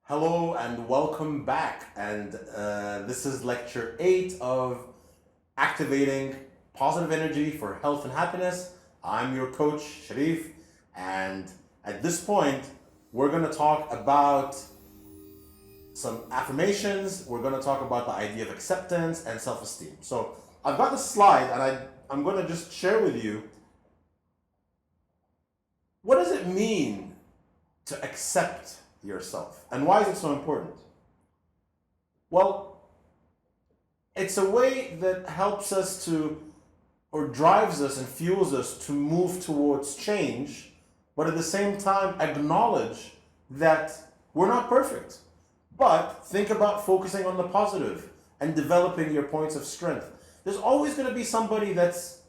Hello and welcome back. And this is lecture 8 of activating positive energy for health and happiness. I'm your coach, Sharif, and at this point, we're going to talk about some affirmations. We're going to talk about the idea of acceptance and self esteem. So, I've got this slide, and I'm going to just share with you what does it mean to accept yourself, and why is it so important? Well, it's a way that helps us to, or drives us and fuels us to move towards change, but at the same time acknowledge that we're not perfect. But think about focusing on the positive and developing your points of strength. There's always going to be somebody that's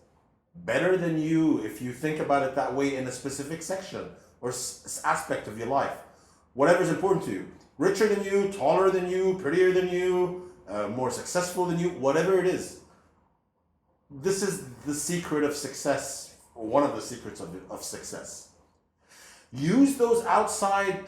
better than you if you think about it that way in a specific section or aspect of your life. Whatever's important to you. Richer than you, taller than you, prettier than you, more successful than you, whatever it is. This is the secret of success, or one of the secrets of success. Use those outside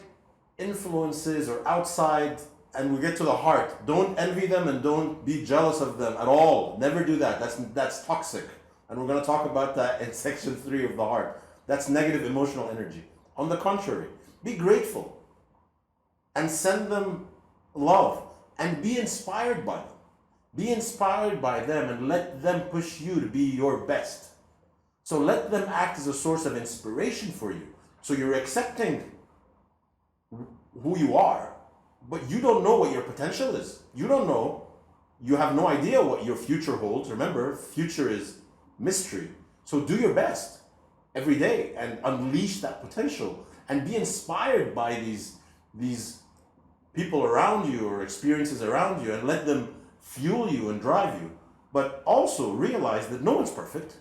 influences or outside, and we get to the heart. Don't envy them and don't be jealous of them at all. Never do that. That's toxic. And we're going to talk about that in section 3 of the heart. That's negative emotional energy. On the contrary, be grateful and send them love and be inspired by them. Be inspired by them and let them push you to be your best. So let them act as a source of inspiration for you. So you're accepting who you are, but you don't know what your potential is. You don't know. You have no idea what your future holds. Remember, future is mystery. So do your best every day and unleash that potential and be inspired by these people around you or experiences around you and let them fuel you and drive you. But also realize that no one's perfect.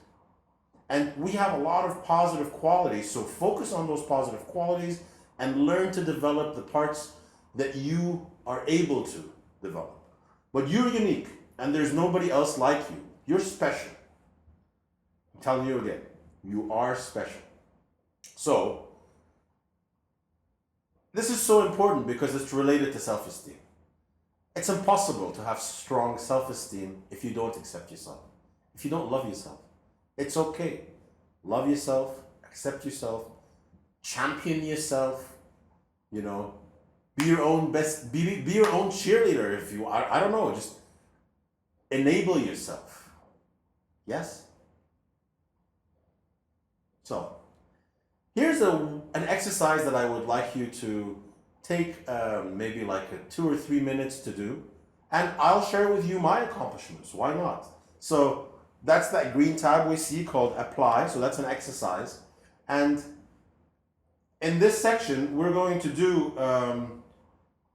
And we have a lot of positive qualities. So focus on those positive qualities and learn to develop the parts that you are able to develop. But you're unique and there's nobody else like you. You're special. I'm telling you again, you are special. So, this is so important because it's related to self-esteem. It's impossible to have strong self-esteem if you don't accept yourself, if you don't love yourself. It's okay. Love yourself, accept yourself, champion yourself, be your own best, be your own cheerleader if you, I don't know, just enable yourself. Yes? So, here's an exercise that I would like you to take maybe like 2 or 3 minutes to do, and I'll share with you my accomplishments. Why not? So that's that green tab we see called apply. So that's an exercise, and in this section we're going to do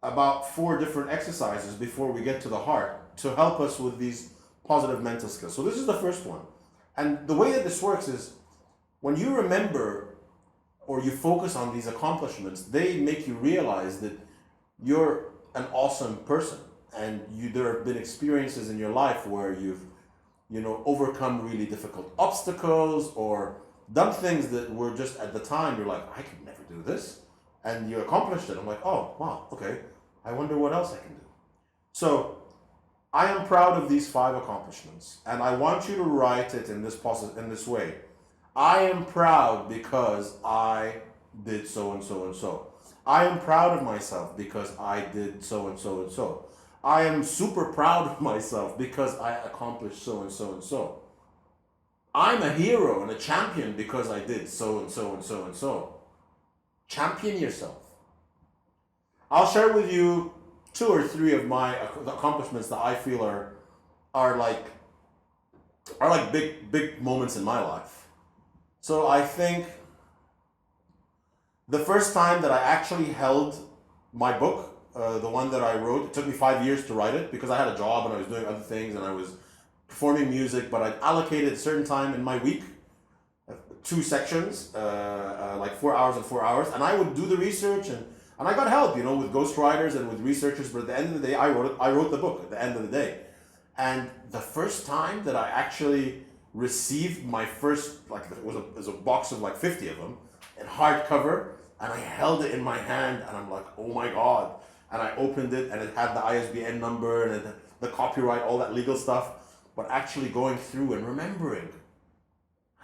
about 4 different exercises before we get to the heart to help us with these positive mental skills. So this is the first one, and the way that this works is when you remember or you focus on these accomplishments, they make you realize that you're an awesome person, and there have been experiences in your life where you've overcome really difficult obstacles or done things that were just at the time you're like, I could never do this, and you accomplished it. I'm like, oh wow, okay, I wonder what else I can do. So I am proud of these 5 accomplishments, and I want you to write it in this way. I am proud because I did so and so and so. I am proud of myself because I did so and so and so. I am super proud of myself because I accomplished so and so and so. I'm a hero and a champion because I did so and so and so and so. Champion yourself. I'll share with you 2 or 3 of my accomplishments that I feel are like big moments in my life. So I think the first time that I actually held my book, the one that I wrote, it took me 5 years to write it because I had a job and I was doing other things and I was performing music, but I allocated a certain time in my week, 2 sections, like 4 hours and 4 hours, and I would do the research and I got help, with ghostwriters and with researchers, but at the end of the day, I wrote the book at the end of the day. And the first time that I actually received my first, it was a box of 50 of them in hardcover, and I held it in my hand and I'm like, oh my God. and I opened it and it had the ISBN number and the copyright, all that legal stuff. But actually going through and remembering,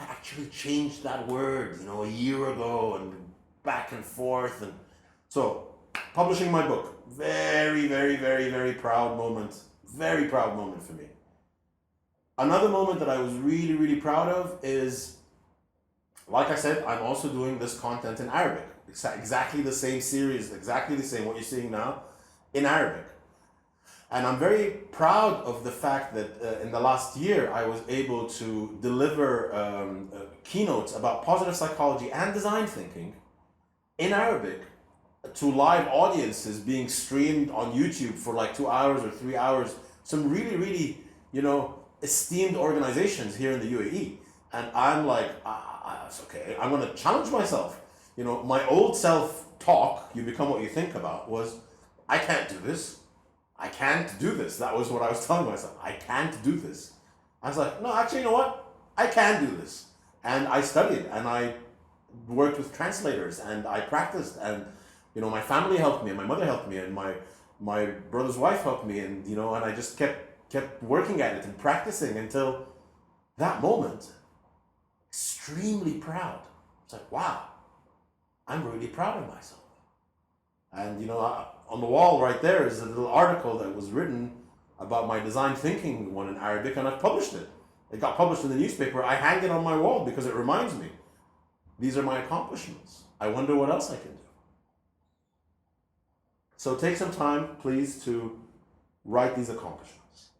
I actually changed that word, a year ago, and back and forth. And so publishing my book, very, very, very, very proud moment. Very proud moment for me. Another moment that I was really, really proud of is, like I said, I'm also doing this content in Arabic. Exactly the same series, exactly the same, what you're seeing now, in Arabic. And I'm very proud of the fact that in the last year, I was able to deliver keynotes about positive psychology and design thinking in Arabic to live audiences being streamed on YouTube for like 2 hours or 3 hours. Some really, really, esteemed organizations here in the UAE. And I'm like, it's okay, I'm going to challenge myself. My old self-talk, you become what you think about, was, I can't do this. I can't do this. That was what I was telling myself. I can't do this. I was like, no, actually, you know what? I can do this. And I studied and I worked with translators and I practiced, and my family helped me and my mother helped me and my brother's wife helped me, and and I just kept working at it and practicing until that moment. Extremely proud. It's like, wow, I'm really proud of myself. And on the wall right there is a little article that was written about my design thinking one in Arabic, and I've published it. It got published in the newspaper. I hang it on my wall because it reminds me. These are my accomplishments. I wonder what else I can do. So take some time, please, to write these accomplishments.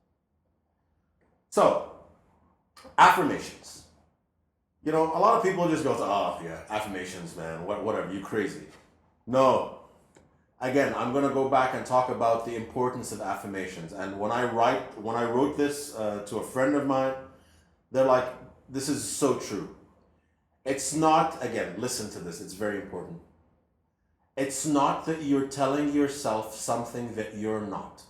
So, affirmations. A lot of people just go, oh yeah, affirmations, man, whatever, you crazy. No. Again, I'm going to go back and talk about the importance of affirmations. And when I wrote this to a friend of mine, they're like, this is so true. It's not, again, listen to this, it's very important. It's not that you're telling yourself something that you're not.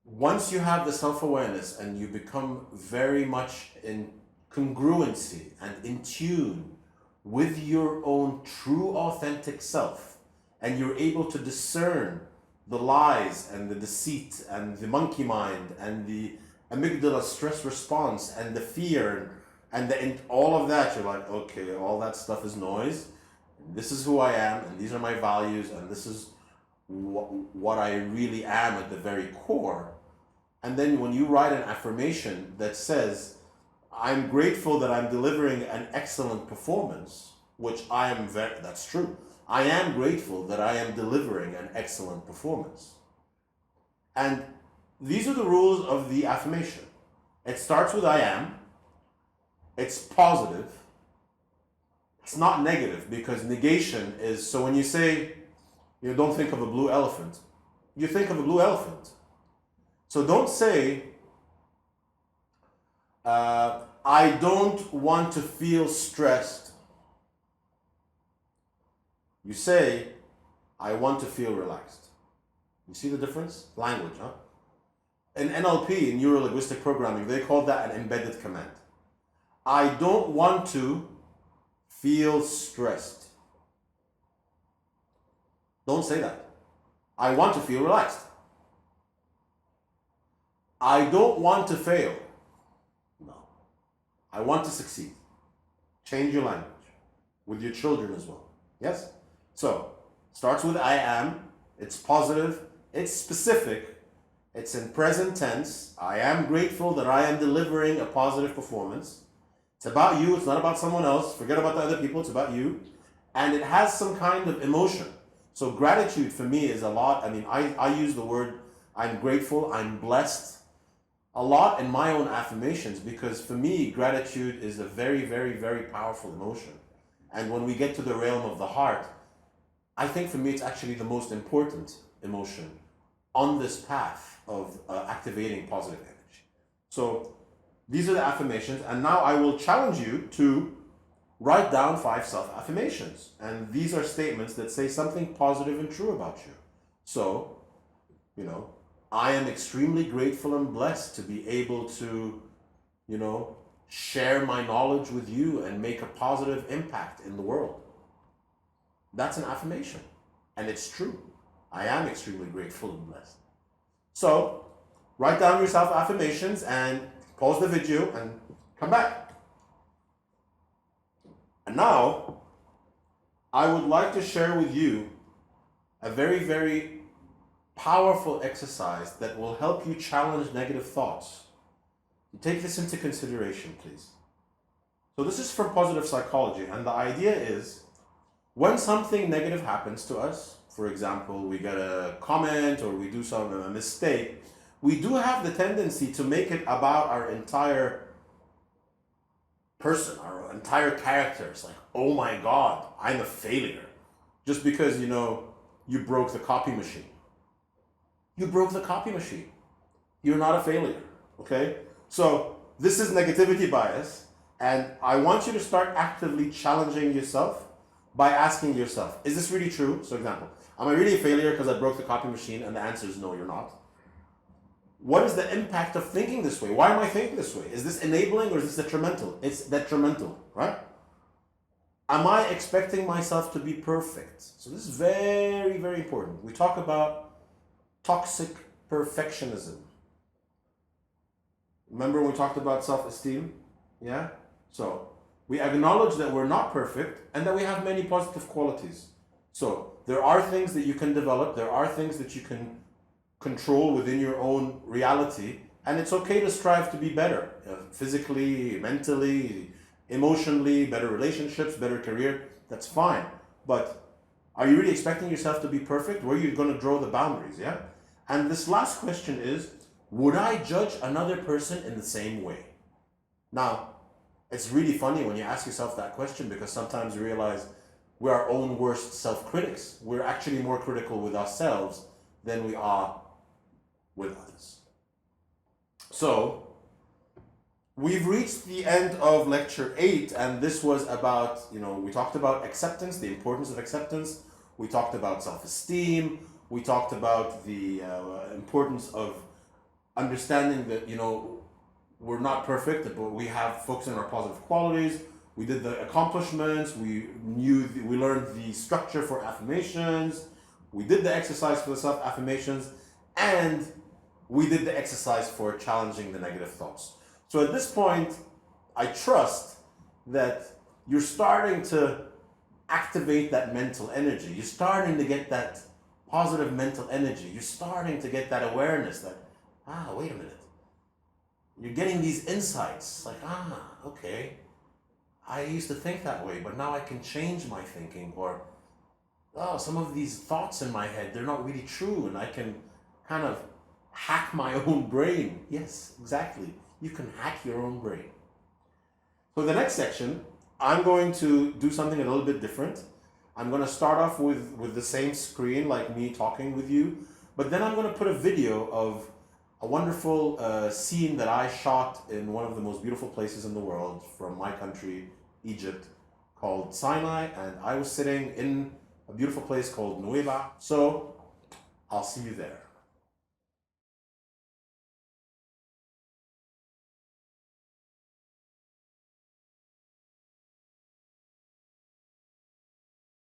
Once you have the self-awareness and you become very much in congruency and in tune with your own true authentic self, and you're able to discern the lies and the deceit and the monkey mind and the amygdala stress response and the fear and all of that, you're like, okay, all that stuff is noise. This is who I am, and these are my values, and this is what I really am at the very core. And then when you write an affirmation that says, I'm grateful that I'm delivering an excellent performance, which that's true. I am grateful that I am delivering an excellent performance. And these are the rules of the affirmation. It starts with I am. It's positive. It's not negative, because negation is, so when you say, don't think of a blue elephant, you think of a blue elephant. So don't say, I don't want to feel stressed. You say, I want to feel relaxed. You see the difference? Language, huh? In NLP, in neuro-linguistic programming, they call that an embedded command. I don't want to feel stressed. Don't say that. I want to feel relaxed. I don't want to fail. No. I want to succeed. Change your language with your children as well. Yes? So, starts with I am. It's positive. It's specific. It's in present tense. I am grateful that I am delivering a positive performance. It's about you. It's not about someone else. Forget about the other people. It's about you. And it has some kind of emotion. So gratitude for me is a lot. I use the word I'm grateful, I'm blessed a lot in my own affirmations, because for me, gratitude is a very, very, very powerful emotion. And when we get to the realm of the heart, I think for me, it's actually the most important emotion on this path of activating positive energy. So these are the affirmations. And now I will challenge you to write down 5 self-affirmations. And these are statements that say something positive and true about you. So, I am extremely grateful and blessed to be able to, share my knowledge with you and make a positive impact in the world. That's an affirmation. And it's true. I am extremely grateful and blessed. So, write down your self-affirmations and pause the video and come back. And now, I would like to share with you a very, very powerful exercise that will help you challenge negative thoughts. Take this into consideration, please. So this is from positive psychology, and the idea is when something negative happens to us, for example, we get a comment or we do a mistake, we do have the tendency to make it about our entire person, our entire character. It's like, oh my God, I'm a failure. Just because, you broke the copy machine. You broke the copy machine. You're not a failure, okay? So this is negativity bias, and I want you to start actively challenging yourself by asking yourself, is this really true? So example, am I really a failure because I broke the copy machine? And the answer is no, you're not. What is the impact of thinking this way? Why am I thinking this way? Is this enabling or is this detrimental? It's detrimental, right? Am I expecting myself to be perfect? So this is very, very important. We talk about toxic perfectionism. Remember when we talked about self-esteem? Yeah? So we acknowledge that we're not perfect and that we have many positive qualities. So there are things that you can develop, there are things that you can control within your own reality, and it's okay to strive to be better, physically, mentally, emotionally, better relationships, better career. That's fine. But are you really expecting yourself to be perfect? Where are you going to draw the boundaries? Yeah? And this last question is, would I judge another person in the same way? Now, it's really funny when you ask yourself that question, because sometimes you realize we're our own worst self-critics. We're actually more critical with ourselves than we are with others. So, we've reached the end of lecture 8, and this was about, we talked about acceptance, the importance of acceptance. We talked about self-esteem. We talked about the importance of understanding that, we're not perfect, but we have focus on our positive qualities. We did the accomplishments. We learned the structure for affirmations. We did the exercise for the self-affirmations, and we did the exercise for challenging the negative thoughts. So at this point, I trust that you're starting to activate that mental energy. You're starting to get that positive mental energy. You're starting to get that awareness that, wait a minute. You're getting these insights like, okay, I used to think that way, but now I can change my thinking. Or, some of these thoughts in my head, they're not really true, and I can kind of hack my own brain. Yes, exactly. You can hack your own brain. For the next section, I'm going to do something a little bit different. I'm going to start off with the same screen, like me talking with you, but then I'm going to put a video of a wonderful scene that I shot in one of the most beautiful places in the world from my country, Egypt, called Sinai, and I was sitting in a beautiful place called Nueva. So I'll see you there.